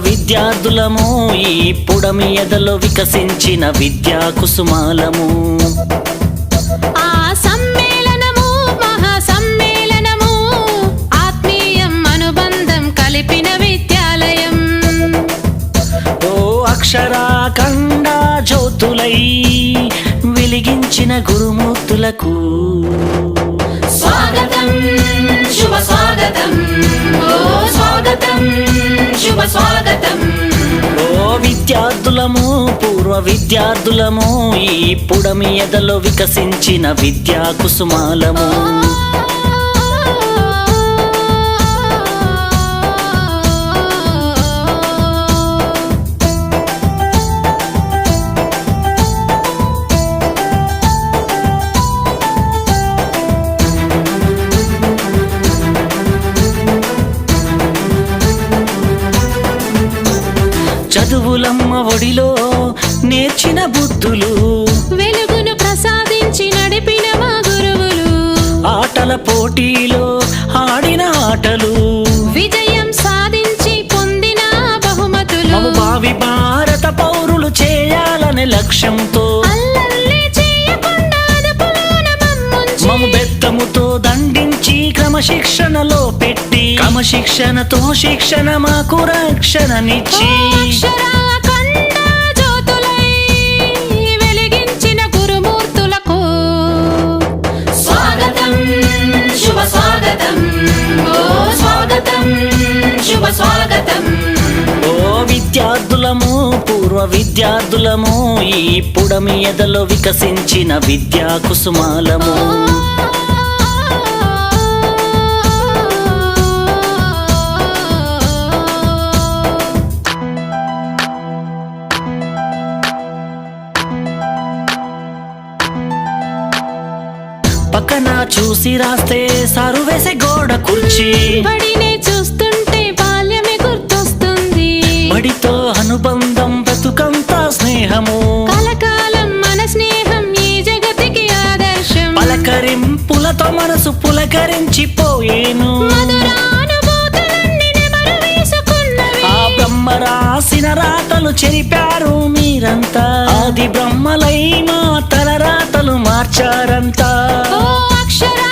విద్యార్థులము ఈ పుడమి ఎదలో వికసించిన విద్యా కుసుమాలము. ఆ సమ్మేళనము మహా సమ్మేళనము ఆత్మీయం అనుబంధం కలిపిన విద్యాలయం. ఓ అక్షరాఖండ జ్యోతులై వెలిగించిన గురుమూర్తులకు స్వాగతం శుభ స్వాగతం, ఓ స్వాగతం శుభ స్వాగతం. ఓ విద్యార్థులము పూర్వ విద్యార్థులము ఈ పుడమి ఎదలో వికసించిన విద్యా కుసుమాలము. చదువులమ్మ ఒడిలో నేర్చిన బుద్ధులు, వెలుగును ప్రసాదించి నడిపిన మా గురువులు, ఆటల పోటీలో ఆడిన ఆటలు, విజయం సాధించి పొందిన బహుమతులు, మము భావి భారత పౌరులు చేయాలనే లక్ష్యంతో అల్లర్లే చేయకుండా అదుపులోన మమ్ముంచి, మము బెత్తముతో దండించి క్రమశిక్షణలో పెట్టి క్రమశిక్షణతో శిక్షణ మాకు రక్షణనిచ్చి అక్షరాఖండ జ్యోతులై వెలిగించిన గురుమూర్తులకు స్వాగతం శుభ స్వాగతం, ఓ స్వాగతం శుభ స్వాగతం. ఓ విద్యార్థులము పూర్వ విద్యార్థులము ఈ పుడమి ఎదలో వికసించిన విద్యా కుసుమాలము. పక్కన చూసి రాస్తే సారు వేసే గోడ కుర్చీ, బడినే చూస్తుంటే బాల్యమే గుర్తొస్తుంది, బడితో అనుబంధం బ్రతుకంతా స్నేహము, కలకాలం మన స్నేహం ఈ జగతికి ఆదర్శం, పలకరింపులతో మనసు పులకరించిపోయేను, మధురానుభూతులన్నీ నెమరు వేసుకున్నవి, ఆ బ్రహ్మ రాసిన రాతలు చెరిపారు మీరంతా, ఆది బ్రహ్మలై మా తల రాతలు మార్చారంతా. ఓ అక్షరా